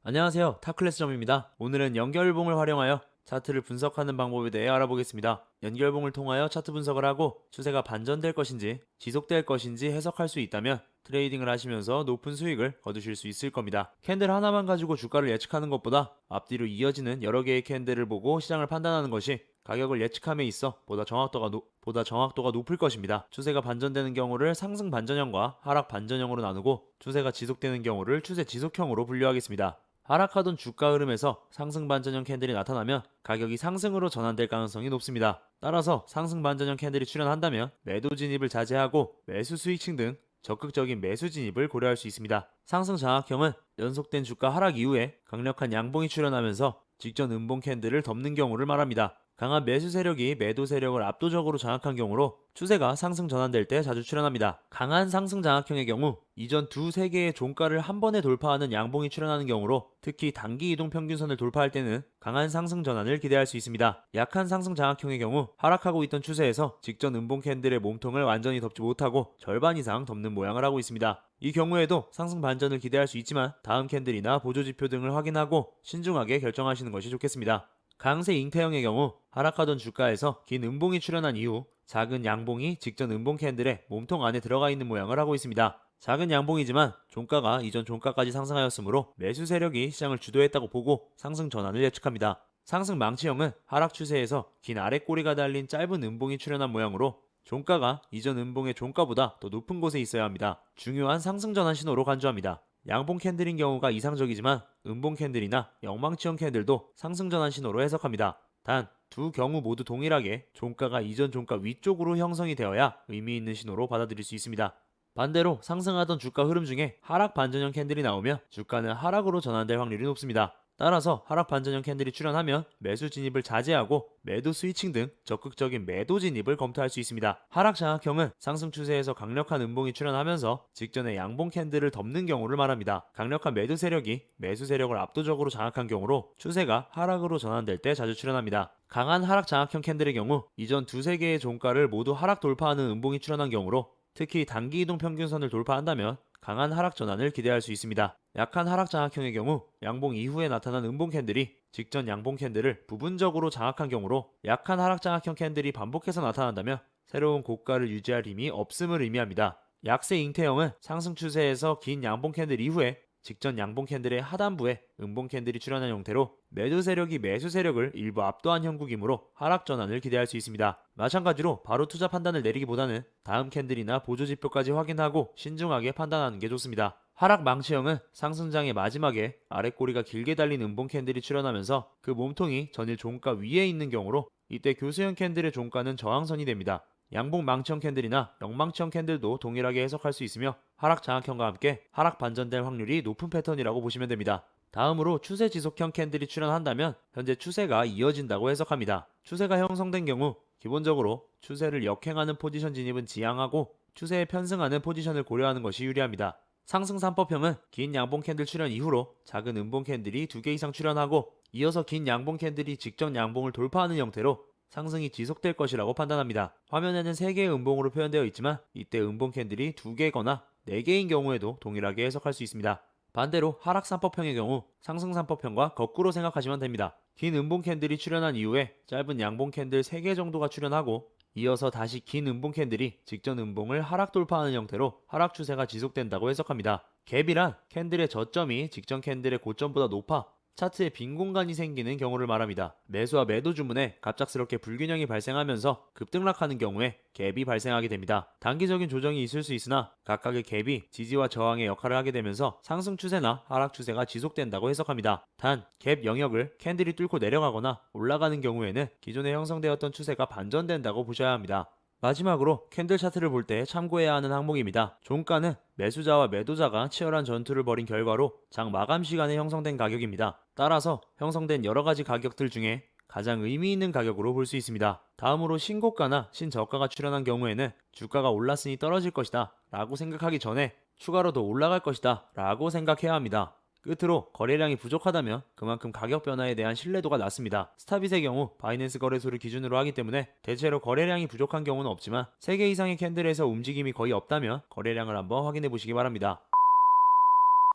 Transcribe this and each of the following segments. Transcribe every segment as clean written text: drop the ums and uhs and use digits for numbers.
안녕하세요. 타클래스점입니다. 오늘은 연결봉을 활용하여 차트를 분석하는 방법에 대해 알아보겠습니다. 연결봉을 통하여 차트 분석을 하고 추세가 반전될 것인지 지속될 것인지 해석할 수 있다면 트레이딩을 하시면서 높은 수익을 거두실 수 있을 겁니다. 캔들 하나만 가지고 주가를 예측하는 것보다 앞뒤로 이어지는 여러 개의 캔들을 보고 시장을 판단하는 것이 가격을 예측함에 있어 보다 정확도가 높을 것입니다. 추세가 반전되는 경우를 상승 반전형과 하락 반전형으로 나누고 추세가 지속되는 경우를 추세 지속형으로 분류하겠습니다. 하락하던 주가 흐름에서 상승 반전형 캔들이 나타나면 가격이 상승으로 전환될 가능성이 높습니다. 따라서 상승 반전형 캔들이 출현한다면 매도 진입을 자제하고 매수 스위칭 등 적극적인 매수 진입을 고려할 수 있습니다. 상승 장악형은 연속된 주가 하락 이후에 강력한 양봉이 출현하면서 직전 음봉 캔들을 덮는 경우를 말합니다. 강한 매수 세력이 매도 세력을 압도적으로 장악한 경우로 추세가 상승 전환될 때 자주 출현합니다. 강한 상승 장악형의 경우 이전 두세 개의 종가를 한 번에 돌파하는 양봉이 출현하는 경우로 특히 단기 이동 평균선을 돌파할 때는 강한 상승 전환을 기대할 수 있습니다. 약한 상승 장악형의 경우 하락하고 있던 추세에서 직전 음봉 캔들의 몸통을 완전히 덮지 못하고 절반 이상 덮는 모양을 하고 있습니다. 이 경우에도 상승 반전을 기대할 수 있지만 다음 캔들이나 보조지표 등을 확인하고 신중하게 결정하시는 것이 좋겠습니다. 강세 잉태형의 경우 하락하던 주가에서 긴 음봉이 출현한 이후 작은 양봉이 직전 음봉 캔들의 몸통 안에 들어가 있는 모양을 하고 있습니다. 작은 양봉이지만 종가가 이전 종가까지 상승하였으므로 매수 세력이 시장을 주도했다고 보고 상승 전환을 예측합니다. 상승 망치형은 하락 추세에서 긴 아래 꼬리가 달린 짧은 음봉이 출현한 모양으로 종가가 이전 음봉의 종가보다 더 높은 곳에 있어야 합니다. 중요한 상승 전환 신호로 간주합니다. 양봉 캔들인 경우가 이상적이지만 음봉 캔들이나 영망치형 캔들도 상승 전환 신호로 해석합니다. 단, 두 경우 모두 동일하게 종가가 이전 종가 위쪽으로 형성이 되어야 의미 있는 신호로 받아들일 수 있습니다. 반대로 상승하던 주가 흐름 중에 하락 반전형 캔들이 나오면 주가는 하락으로 전환될 확률이 높습니다. 따라서 하락 반전형 캔들이 출현하면 매수 진입을 자제하고 매도 스위칭 등 적극적인 매도 진입을 검토할 수 있습니다. 하락 장악형은 상승 추세에서 강력한 음봉이 출현하면서 직전에 양봉 캔들을 덮는 경우를 말합니다. 강력한 매도 세력이 매수 세력을 압도적으로 장악한 경우로 추세가 하락으로 전환될 때 자주 출현합니다. 강한 하락 장악형 캔들의 경우 이전 두세 개의 종가를 모두 하락 돌파하는 음봉이 출현한 경우로 특히 단기 이동 평균선을 돌파한다면 강한 하락 전환을 기대할 수 있습니다. 약한 하락 장악형의 경우 양봉 이후에 나타난 음봉 캔들이 직전 양봉 캔들을 부분적으로 장악한 경우로 약한 하락 장악형 캔들이 반복해서 나타난다면 새로운 고가를 유지할 힘이 없음을 의미합니다. 약세 잉태형은 상승 추세에서 긴 양봉 캔들 이후에 직전 양봉 캔들의 하단부에 음봉 캔들이 출현한 형태로 매도 세력이 매수 세력을 일부 압도한 형국이므로 하락 전환을 기대할 수 있습니다. 마찬가지로 바로 투자 판단을 내리기보다는 다음 캔들이나 보조 지표까지 확인하고 신중하게 판단하는 게 좋습니다. 하락 망치형은 상승장의 마지막에 아랫꼬리가 길게 달린 음봉 캔들이 출현하면서 그 몸통이 전일 종가 위에 있는 경우로 이때 교수형 캔들의 종가는 저항선이 됩니다. 양봉 망치형 캔들이나 영망치형 캔들도 동일하게 해석할 수 있으며 하락 장악형과 함께 하락 반전될 확률이 높은 패턴이라고 보시면 됩니다. 다음으로 추세 지속형 캔들이 출현한다면 현재 추세가 이어진다고 해석합니다. 추세가 형성된 경우 기본적으로 추세를 역행하는 포지션 진입은 지양하고 추세에 편승하는 포지션을 고려하는 것이 유리합니다. 상승 3법형은 긴 양봉 캔들 출현 이후로 작은 음봉 캔들이 2개 이상 출현하고 이어서 긴 양봉 캔들이 직전 양봉을 돌파하는 형태로 상승이 지속될 것이라고 판단합니다. 화면에는 3개의 음봉으로 표현되어 있지만 이때 음봉 캔들이 2개거나 4개인 경우에도 동일하게 해석할 수 있습니다. 반대로 하락 3법형의 경우 상승 3법형과 거꾸로 생각하시면 됩니다. 긴 음봉 캔들이 출현한 이후에 짧은 양봉 캔들 3개 정도가 출현하고 이어서 다시 긴 음봉 캔들이 직전 음봉을 하락 돌파하는 형태로 하락 추세가 지속된다고 해석합니다. 갭이란 캔들의 저점이 직전 캔들의 고점보다 높아 차트에 빈 공간이 생기는 경우를 말합니다. 매수와 매도 주문에 갑작스럽게 불균형이 발생하면서 급등락하는 경우에 갭이 발생하게 됩니다. 단기적인 조정이 있을 수 있으나 각각의 갭이 지지와 저항의 역할을 하게 되면서 상승 추세나 하락 추세가 지속된다고 해석합니다. 단, 갭 영역을 캔들이 뚫고 내려가거나 올라가는 경우에는 기존에 형성되었던 추세가 반전된다고 보셔야 합니다. 마지막으로 캔들 차트를 볼 때 참고해야 하는 항목입니다. 종가는 매수자와 매도자가 치열한 전투를 벌인 결과로 장 마감 시간에 형성된 가격입니다. 따라서 형성된 여러가지 가격들 중에 가장 의미 있는 가격으로 볼 수 있습니다. 다음으로 신고가나 신저가가 출현한 경우에는 주가가 올랐으니 떨어질 것이다 라고 생각하기 전에 추가로 더 올라갈 것이다 라고 생각해야 합니다. 끝으로 거래량이 부족하다면 그만큼 가격 변화에 대한 신뢰도가 낮습니다. 스타빗의 경우 바이낸스 거래소를 기준으로 하기 때문에 대체로 거래량이 부족한 경우는 없지만 3개 이상의 캔들에서 움직임이 거의 없다면 거래량을 한번 확인해 보시기 바랍니다.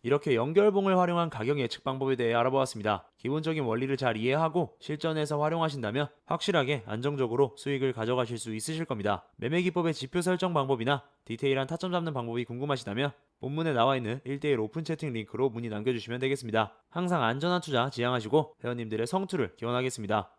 이렇게 연결봉을 활용한 가격 예측 방법에 대해 알아보았습니다. 기본적인 원리를 잘 이해하고 실전에서 활용하신다면 확실하게 안정적으로 수익을 가져가실 수 있으실 겁니다. 매매 기법의 지표 설정 방법이나 디테일한 타점 잡는 방법이 궁금하시다면 본문에 나와 있는 1대1 오픈 채팅 링크로 문의 남겨주시면 되겠습니다. 항상 안전한 투자 지향하시고 회원님들의 성투를 기원하겠습니다.